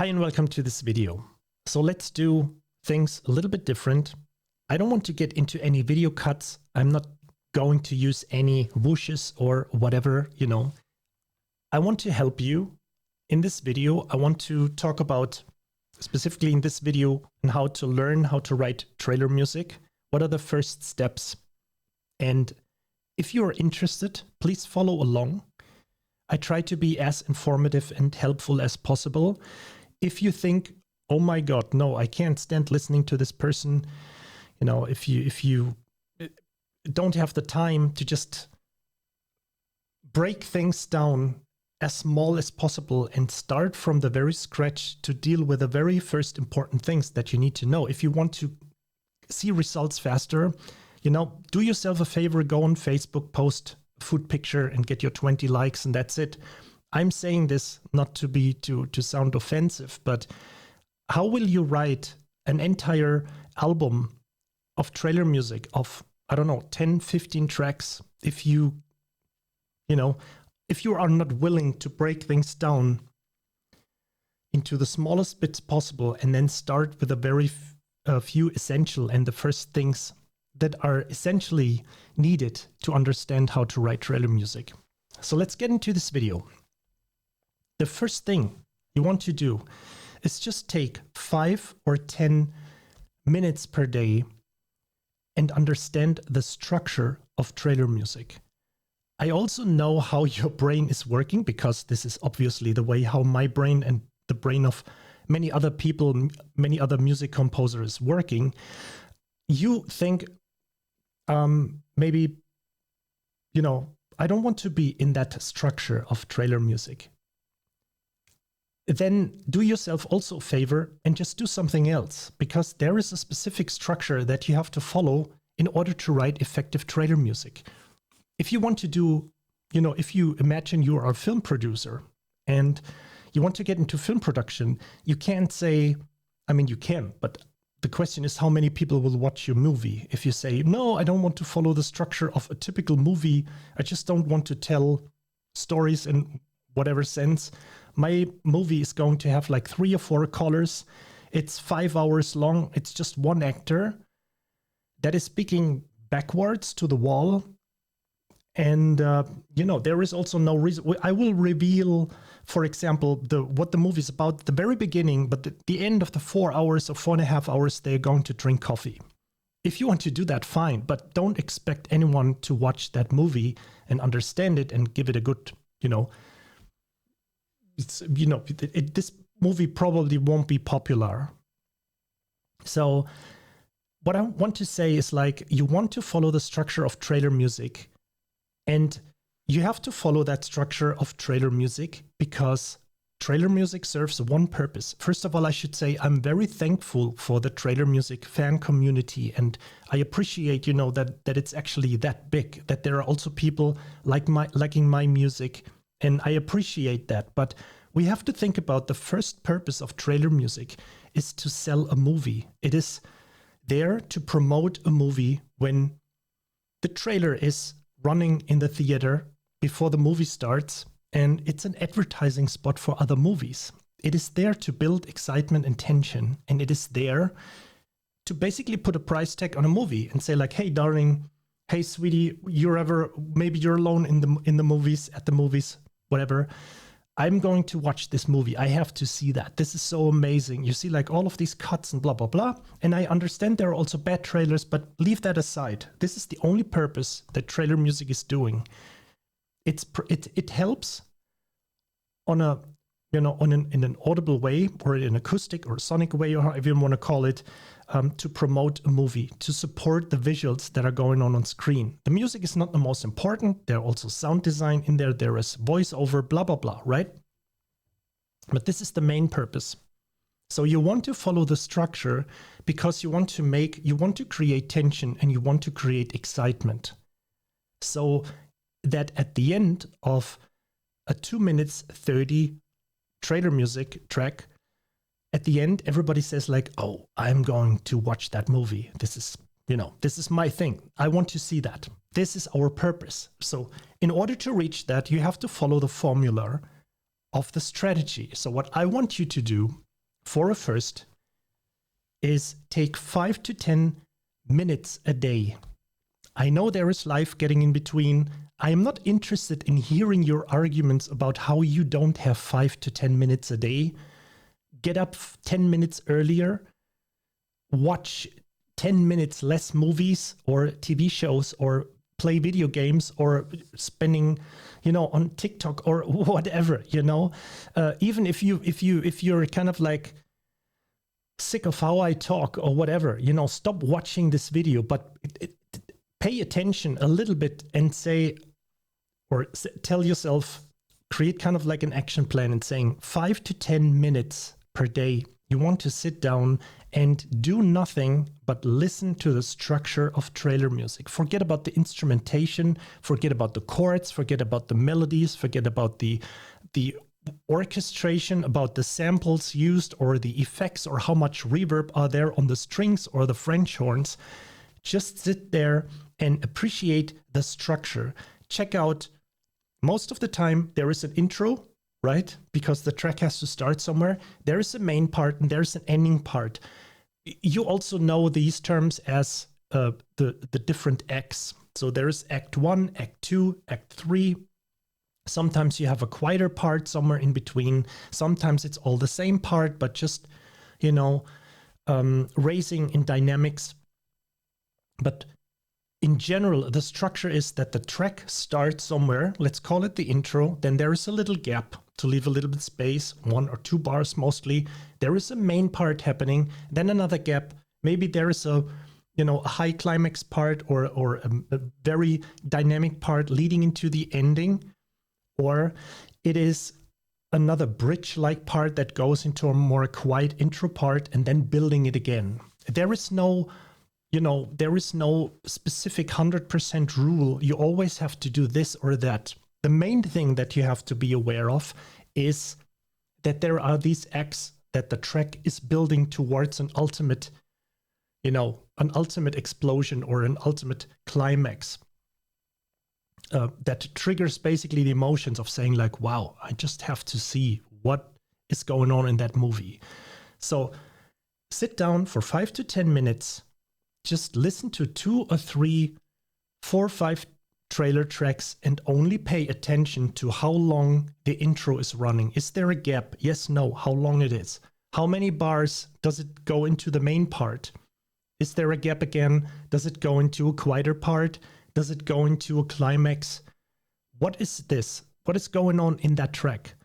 Hi and welcome to this video. So let's do things a little bit different. I don't want to get into any video cuts. I'm not going to use any whooshes or whatever, I want to help you. In this video, I want to talk about, specifically in this video, on how to learn how to write trailer music. What are the first steps? And if you are interested, please follow along. I try to be as informative and helpful as possible. If you think, oh my God, no, I can't stand listening to this person, if you don't have the time to just break things down as small as possible and start from the very scratch to deal with the very first important things that you need to know. If you want to see results faster, do yourself a favor, go on Facebook, post a food picture and get your 20 likes and that's it. I'm saying this not to sound offensive, but how will you write an entire album of trailer music of, 10, 15 tracks if you are not willing to break things down into the smallest bits possible and then start with a very few essential and the first things that are essentially needed to understand how to write trailer music. So let's get into this video. The first thing you want to do is just take 5 or 10 minutes per day and understand the structure of trailer music. I also know how your brain is working because this is obviously the way how my brain and the brain of many other people, many other music composers is working. You think, maybe, I don't want to be in that structure of trailer music. Then do yourself also a favor and just do something else, because there is a specific structure that you have to follow in order to write effective trailer music. If you want to do, if you imagine you are a film producer and you want to get into film production, you can't say, you can, but the question is how many people will watch your movie. If you say, no, I don't want to follow the structure of a typical movie, I just don't want to tell stories in whatever sense. My movie is going to have like 3 or 4 colors. It's 5 hours long. It's just one actor that is speaking backwards to the wall. And, there is also no reason. I will reveal, for example, what the movie is about at the very beginning, but at the end of the 4 hours or 4.5 hours, they're going to drink coffee. If you want to do that, fine, but don't expect anyone to watch that movie and understand it and give it a good, this movie probably won't be popular. So what I want to say is you want to follow the structure of trailer music, and you have to follow that structure of trailer music because trailer music serves one purpose. First of all, I should say I'm very thankful for the trailer music fan community, and I appreciate, that it's actually that big, that there are also people liking my music, and I appreciate that. But we have to think about the first purpose of trailer music is to sell a movie. It is there to promote a movie when the trailer is running in the theater before the movie starts, and it's an advertising spot for other movies. It is there to build excitement and tension, and it is there to basically put a price tag on a movie and say hey darling, hey sweetie, maybe you're alone in the movies, at the movies, whatever. I'm going to watch this movie. I have to see that. This is so amazing. You see all of these cuts and blah, blah, blah. And I understand there are also bad trailers, but leave that aside. This is the only purpose that trailer music is doing. It helps on in an audible way or in an acoustic or sonic way, or however you want to call it, to promote a movie, to support the visuals that are going on screen. The music is not the most important. There are also sound design in there. There is voiceover, blah, blah, blah, right? But this is the main purpose. So you want to follow the structure because you want to create tension and you want to create excitement. So that at the end of a 2 minutes 30 trailer music track, at the end, everybody says oh, I'm going to watch that movie. This is my thing. I want to see that. This is our purpose. So in order to reach that, you have to follow the formula of the strategy. So what I want you to do for a first is take 5 to 10 minutes a day. I know there is life getting in between. I am not interested in hearing your arguments about how you don't have 5 to 10 minutes a day. Get up 10 minutes earlier, watch 10 minutes less movies or TV shows, or play video games, or spending, on TikTok or whatever, even if you're kind of like sick of how I talk or whatever, stop watching this video, but pay attention a little bit and say, or tell yourself, create kind of like an action plan and saying 5 to 10 minutes per day. You want to sit down and do nothing but listen to the structure of trailer music. Forget about the instrumentation, forget about the chords, forget about the melodies, forget about the orchestration, about the samples used or the effects or how much reverb are there on the strings or the French horns. Just sit there and appreciate the structure. Check out, most of the time there is an intro, right? Because the track has to start somewhere. There is a main part and there's an ending part. You also know these terms as the different acts. So there is Act 1, Act 2, Act 3. Sometimes you have a quieter part somewhere in between. Sometimes it's all the same part, but just, raising in dynamics. But in general, the structure is that the track starts somewhere. Let's call it the intro. Then there is a little gap to leave a little bit space, 1 or 2 bars mostly. There is a main part happening, then another gap. Maybe there is a high climax part or a very dynamic part leading into the ending. Or it is another bridge-like part that goes into a more quiet intro part and then building it again. There is no specific 100% rule. You always have to do this or that. The main thing that you have to be aware of is that there are these acts that the track is building towards an ultimate explosion or an ultimate climax. That triggers basically the emotions of saying like, wow, I just have to see what is going on in that movie. So sit down for 5 to 10 minutes, just listen to 2 or 3, 4 or 5 trailer tracks and only pay attention to how long the intro is running. Is there a gap? Yes, no. How long it is? How many bars does it go into the main part? Is there a gap again? Does it go into a quieter part? Does it go into a climax? What is this? What is going on in that track?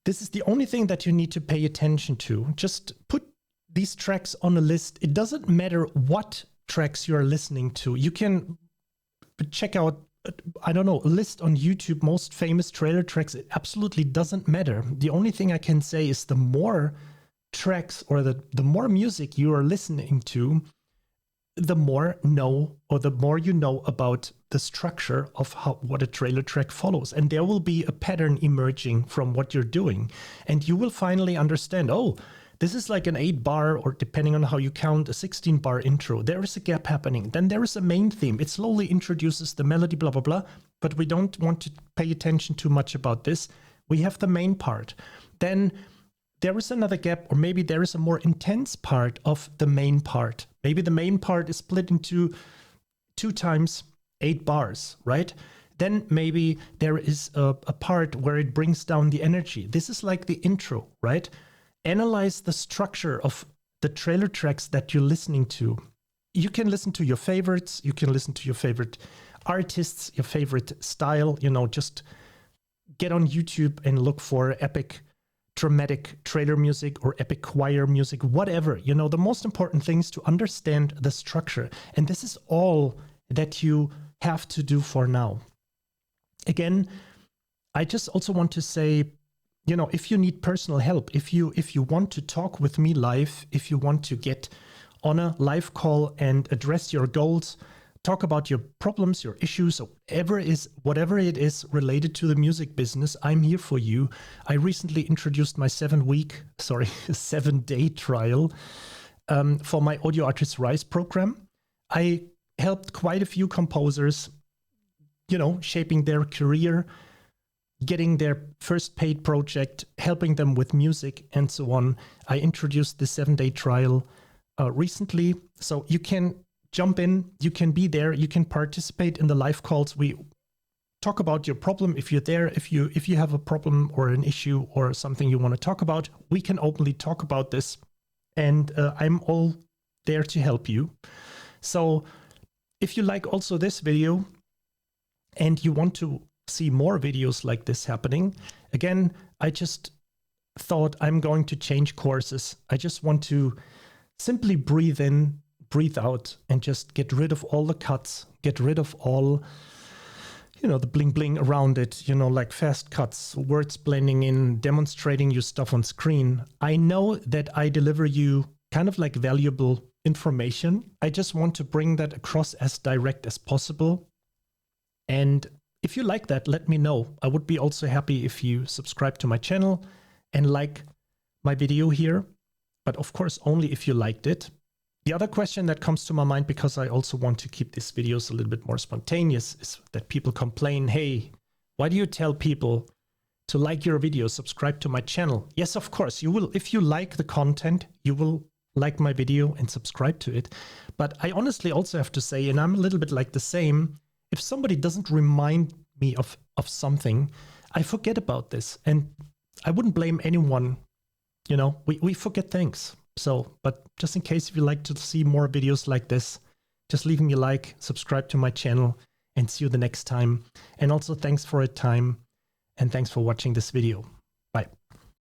This is the only thing that you need to pay attention to. Just put these tracks on a list. It doesn't matter what tracks you're listening to. You can check out, a list on YouTube, most famous trailer tracks. It absolutely doesn't matter. The only thing I can say is the more tracks or the more music you are listening to, the more you know about the structure of what a trailer track follows. And there will be a pattern emerging from what you're doing. And you will finally understand, oh, this is like an 8-bar, or depending on how you count, a 16-bar intro. There is a gap happening. Then there is a main theme. It slowly introduces the melody, blah, blah, blah. But we don't want to pay attention too much about this. We have the main part. Then there is another gap, or maybe there is a more intense part of the main part. Maybe the main part is split into 2 times 8 bars, right? Then maybe there is a part where it brings down the energy. This is like the intro, right? Analyze the structure of the trailer tracks that you're listening to. You can listen to your favorites. You can listen to your favorite artists, your favorite style. Just get on YouTube and look for epic dramatic trailer music or epic choir music, whatever. The most important thing is to understand the structure. And this is all that you have to do for now. Again, I just also want to say, if you need personal help, if you want to talk with me live, if you want to get on a live call and address your goals, talk about your problems, your issues, whatever it is related to the music business, I'm here for you. I recently introduced my 7-day trial for my Audio Artist Rise program. I helped quite a few composers, shaping their career, getting their first paid project, helping them with music and so on. I introduced the 7-day trial recently. So you can jump in, you can be there, you can participate in the live calls. We talk about your problem. If you're there, if you have a problem or an issue or something you want to talk about, we can openly talk about this. And I'm all there to help you. So if you like also this video and you want to see more videos like this happening, again, I just thought I'm going to change courses. I just want to simply breathe in, breathe out, and just get rid of all the cuts, get rid of all, the bling bling around it, like fast cuts, words blending in, demonstrating you stuff on screen. I know that I deliver you kind of like valuable information. I just want to bring that across as direct as possible. And if you like that, let me know. I would be also happy if you subscribe to my channel and like my video here, but of course, only if you liked it. The other question that comes to my mind, because I also want to keep these videos a little bit more spontaneous, is that people complain, hey, why do you tell people to like your video, subscribe to my channel? Yes, of course, you will. If you like the content, you will like my video and subscribe to it. But I honestly also have to say, and I'm a little bit like the same, if somebody doesn't remind me of something, I forget about this. And I wouldn't blame anyone. We forget things. So, but just in case if you like to see more videos like this, just leave me a like, subscribe to my channel, and see you the next time. And also thanks for your time, and thanks for watching this video.